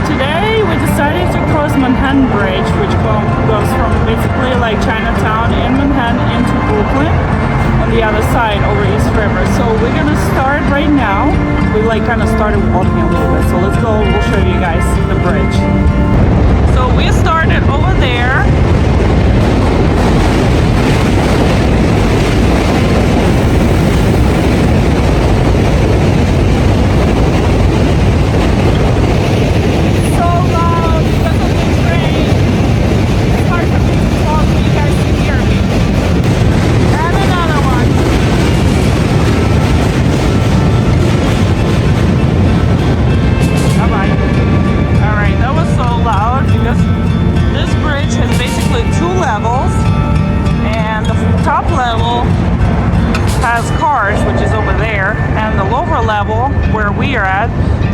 today we decided to cross Manhattan Bridge, which goes from basically like Chinatown in Manhattan into Brooklyn on the other side over East River. So we're gonna start right now. We like kind of started walking a little bit, so let's go. We'll show you guys the bridge. So we started over there.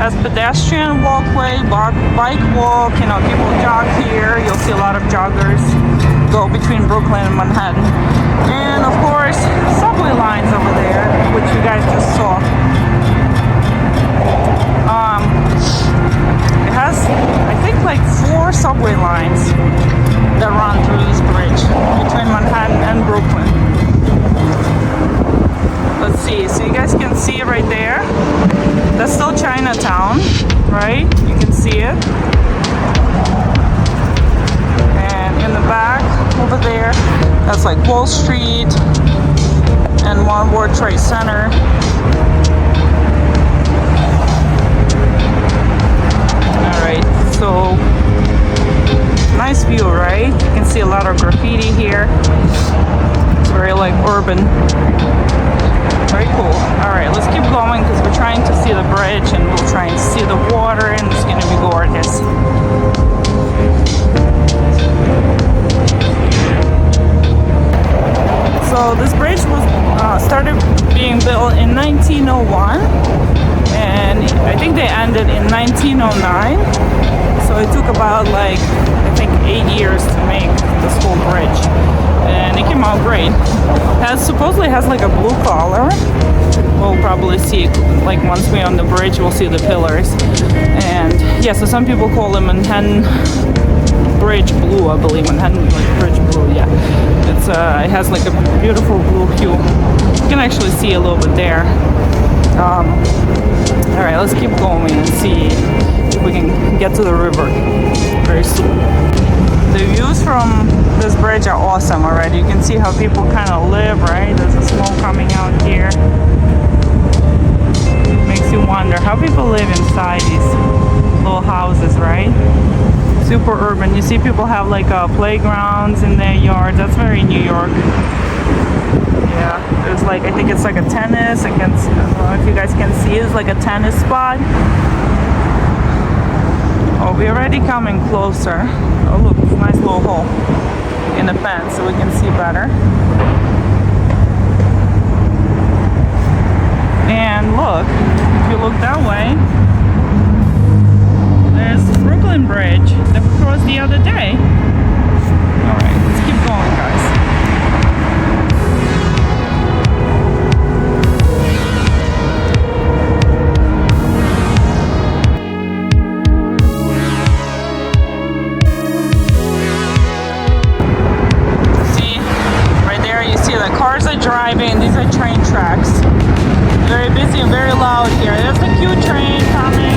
Has pedestrian walkway, bike walk, you know, people jog here. You'll see a lot of joggers go between Brooklyn and Manhattan. And of course, subway lines over there, which you guys just saw. It has, I think, like 4 subway lines that run through this bridge between Manhattan and Brooklyn. Let's see, so you guys can see it right there. That's still Chinatown, right? You can see it. And in the back, over there, that's like Wall Street and One World Trade Center. Alright, so nice view, right? You can see a lot of graffiti here. It's very like urban. Very cool. Alright, let's keep going because we're trying to see the bridge and we'll try and see the water and it's going to be gorgeous. So this bridge was started being built in 1901 and I think they ended in 1909. So it took about like, I think 8 years to make this whole bridge. And it came out great. Supposedly has like a blue color. We'll probably see, like once we're on the bridge, we'll see the pillars. And yeah, so some people call it Manhattan Bridge Blue, I believe. Manhattan Bridge Blue, yeah. It's it has like a beautiful blue hue. You can actually see a little bit there. All right, let's keep going and see if we can get to the river very soon. The views from this bridge are awesome already. You can see how people kind of live, right? There's a smoke coming out here. Makes you wonder how people live inside these little houses, right? Super urban. You see people have like playgrounds in their yards. That's very New York. Yeah, there's like, I think it's like a tennis. I don't know if you guys can see, it's like a tennis spot. Oh, we're already coming closer. Oh look, it's a nice little hole in the fence so we can see better. And look, if you look that way, there's the Brooklyn Bridge that we crossed the other day. Alright, let's keep going, guys. Cars are driving, these are train tracks. Very busy and very loud here. There's a cute train coming.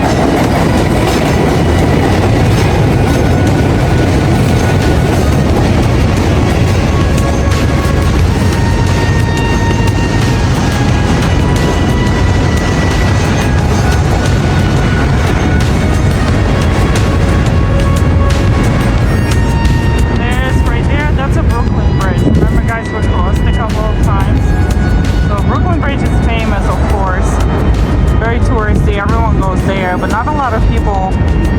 But not a lot of people,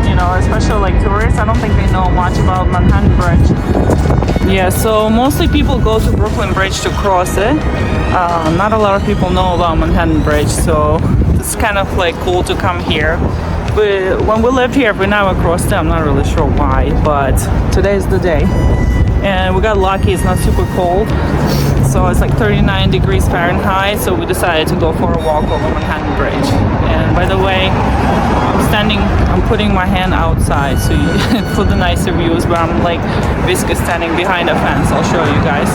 you know, especially like tourists, I don't think they know much about Manhattan Bridge. Yeah, so mostly people go to Brooklyn Bridge to cross it. Not a lot of people know about Manhattan Bridge, so it's kind of like cool to come here. But when we lived here, we never crossed it. I'm not really sure why, but today's the day. And we got lucky, it's not super cold. So it's like 39 degrees Fahrenheit, so we decided to go for a walk over Manhattan Bridge. And by the way, I'm I'm putting my hand outside so you for the nicer views, but I'm like basically standing behind a fence. I'll show you guys.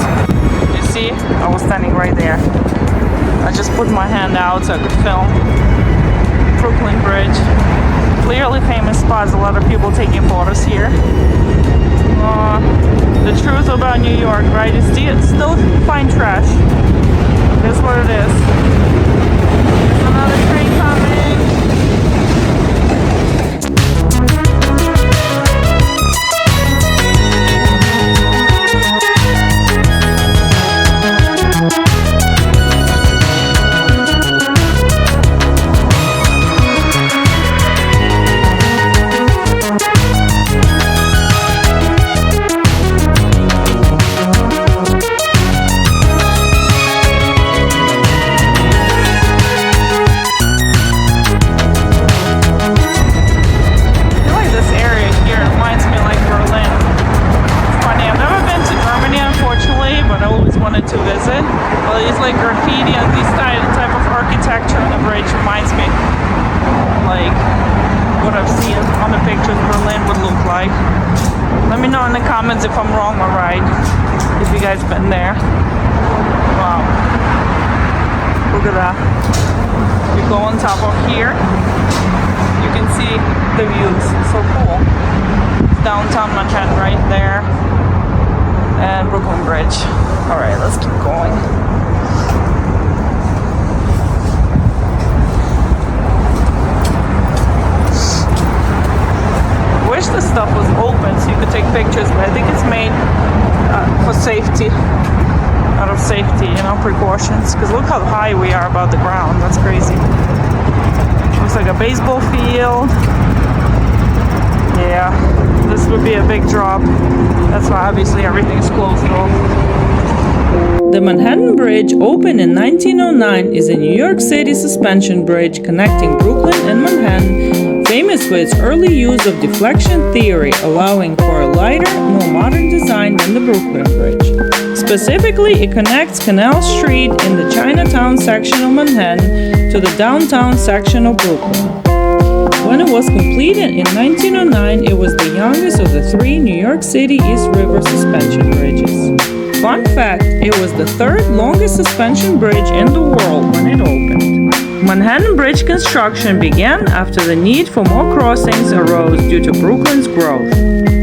You see, I was standing right there. I just put my hand out so I could film Brooklyn Bridge. Clearly famous spots, a lot of people taking photos here. The truth about New York, right? You still find trash. That's what it is. There's another train coming. To visit. Well, it's like graffiti and this type of architecture on the bridge reminds me like what I've seen on the pictures Berlin would look like. Let me know in the comments if I'm wrong or right, if you guys been there. Wow, look at that. You go on top of here, you can see the views. So cool. Downtown Manhattan right there and Brooklyn Bridge. All right, let's keep going. Wish this stuff was open so you could take pictures, but I think it's made for safety, out of safety, you know, precautions. Because look how high we are above the ground. That's crazy. Looks like a baseball field. Yeah, this would be a big drop. That's why obviously everything is closed off. The Manhattan Bridge, opened in 1909, is a New York City suspension bridge connecting Brooklyn and Manhattan, famous for its early use of deflection theory, allowing for a lighter, more modern design than the Brooklyn Bridge. Specifically, it connects Canal Street in the Chinatown section of Manhattan to the downtown section of Brooklyn. When it was completed in 1909, it was the youngest of the 3 New York City East River suspension bridges. Fun fact, it was the 3rd longest suspension bridge in the world when it opened. Manhattan Bridge construction began after the need for more crossings arose due to Brooklyn's growth.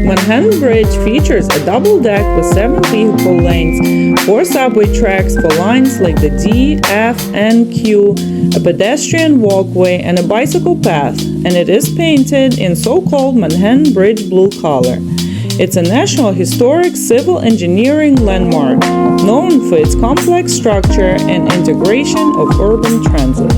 Manhattan Bridge features a double deck with 7 vehicle lanes, 4 subway tracks for lines like the D, F, and Q, a pedestrian walkway, and a bicycle path, and it is painted in so-called Manhattan Bridge blue color. It's a National Historic Civil Engineering landmark, known for its complex structure and integration of urban transit.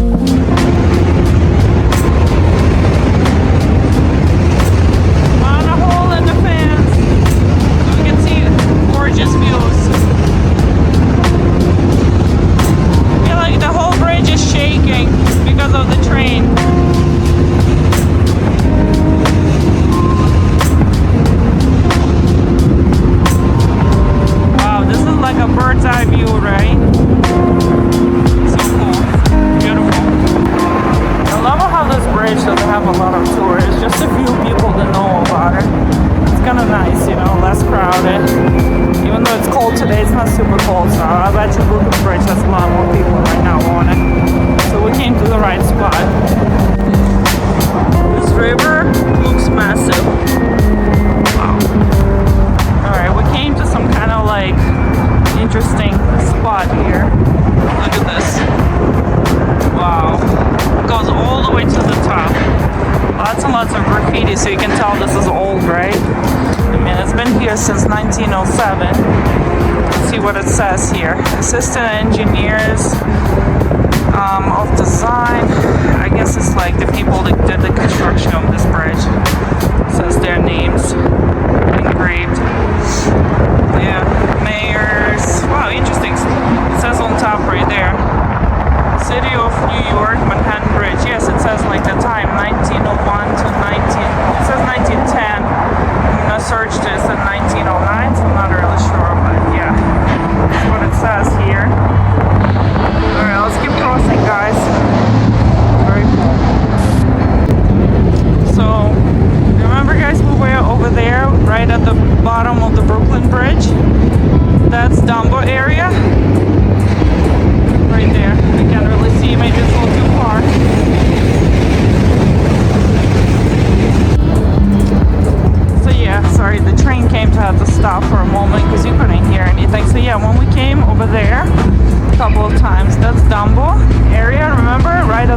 So you can tell this is old, right? I mean, it's been here since 1907. Let's see what it says here. Assistant engineers of design. I guess it's like the people that did the construction of this bridge. It says their names engraved. Yeah, mayors. Wow, interesting. It says on top right there. City of New York, Manhattan Bridge. Yes, it says like the time, 1901 to 19. It says 1910. When I searched it, it said 1909, so I'm not really sure, but yeah, that's what it says here. Alright, let's keep crossing, guys.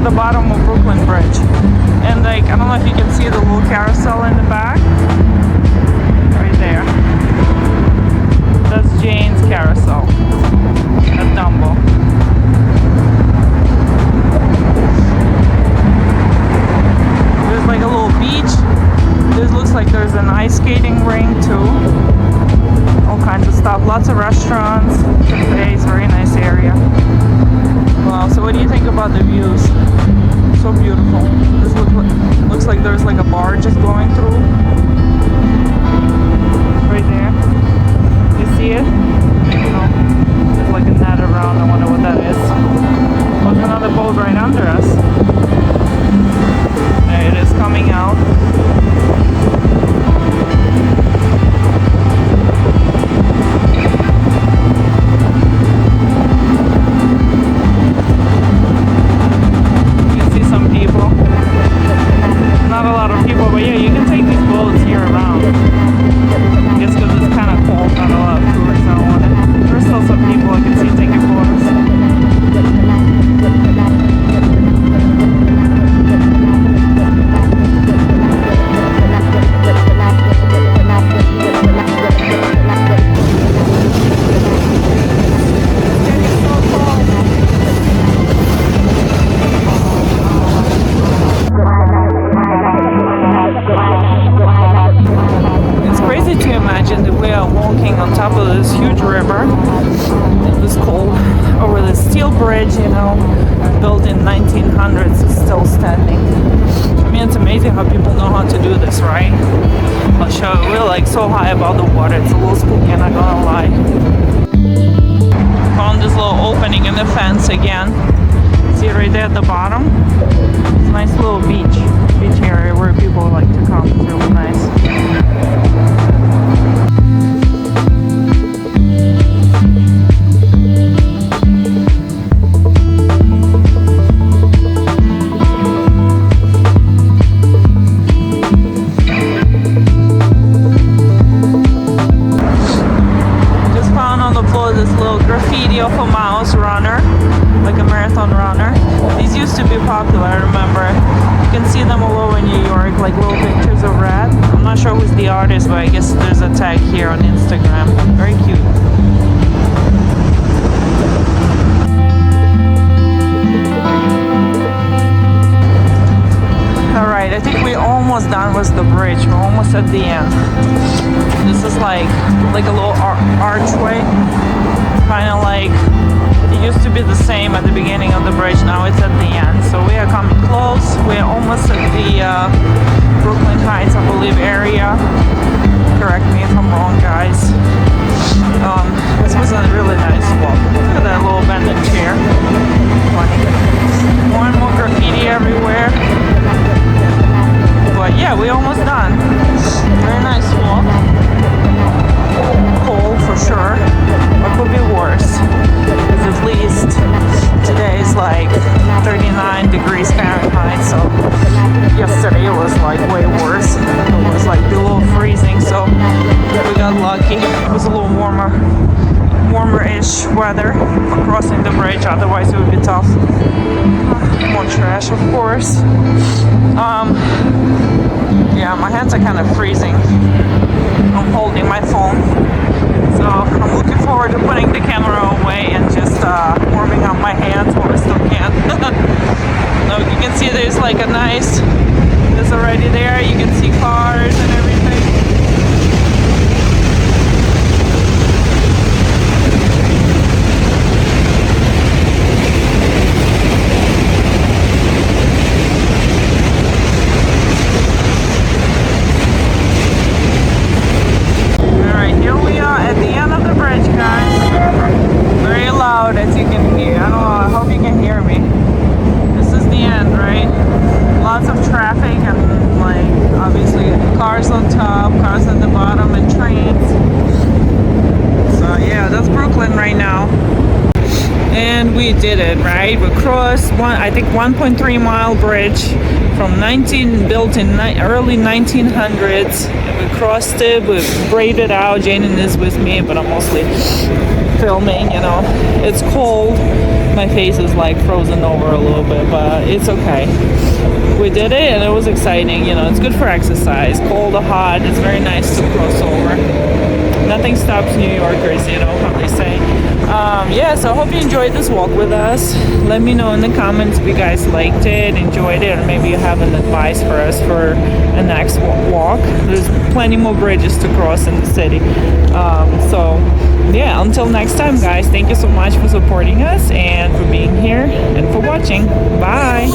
at the bottom of Brooklyn Bridge. And like, I don't know if you can see the little carousel in the back. Right there. That's Jane's carousel at Dumbo. There's like a little beach. This looks like there's an ice skating ring too. All kinds of stuff. Lots of restaurants, cafes, very nice area. Wow, so what do you think about the views? So beautiful. This looks like there's like a bar just going through. Right there. You see it? No. There's like a net around. I wonder what that is. There's another boat right under us. There it is coming out. Not a lot of people, but yeah, you can take these boats here around. I guess because it's kind of cold, not a lot of tourists out on it. There's still some people I can see taking photos. Bridge, you know, built in 1900s, is still standing. I mean, it's amazing how people know how to do this, right? I'll show you. We're like so high above the water, it's a little spooky, I'm not gonna lie. Found this little opening in the fence again. See it right there at the bottom? It's a nice little beach area where people like to come. It's really nice. Of a mouse runner, like a marathon runner. These used to be popular, I remember. You can see them all over New York, like little pictures of red. I'm not sure who's the artist, but I guess there's a tag here on Instagram. Very cute. Alright, I think we're almost done with the bridge. We're almost at the end. This is like a little archway. Kind of like it used to be the same at the beginning of the bridge, now it's at the end. So we are coming close. We're almost at the Brooklyn Heights, I believe, area. Correct me if I'm wrong, guys. This was a really nice walk. Look at that little abandoned chair. Funny. More and more graffiti everywhere. But yeah, we're almost done. Very nice walk. Cold for sure, but could be worse, because at least today is like 39 degrees Fahrenheit, so yesterday it was like way worse. It was like below freezing, so we got lucky. It was a little warmer-ish weather for crossing the bridge, otherwise it would be tough. More trash, of course. Yeah, my hands are kind of freezing. I'm holding my phone, so I'm looking forward to putting the camera away and just warming up my hands while I still can. Now you can see there's like a nice, it's already there, you can see cars and everything. As you can hear, I don't know, I hope you can hear me. This is the end, right? Lots of traffic and like obviously cars on I think 1.3 mile bridge from built in early 1900s. We crossed it, we braided out. Jaden is with me, but I'm mostly filming, you know. It's cold. My face is like frozen over a little bit, but it's okay. We did it and it was exciting, you know. It's good for exercise, cold or hot. It's very nice to cross over. Nothing stops New Yorkers, you know how they say. Yeah, so I hope you enjoyed this walk with us. Let me know in the comments if you guys liked it, enjoyed it, or maybe you have an advice for us for a next walk. There's plenty more bridges to cross in the city. So yeah, until next time, guys, thank you so much for supporting us and for being here and for watching. Bye.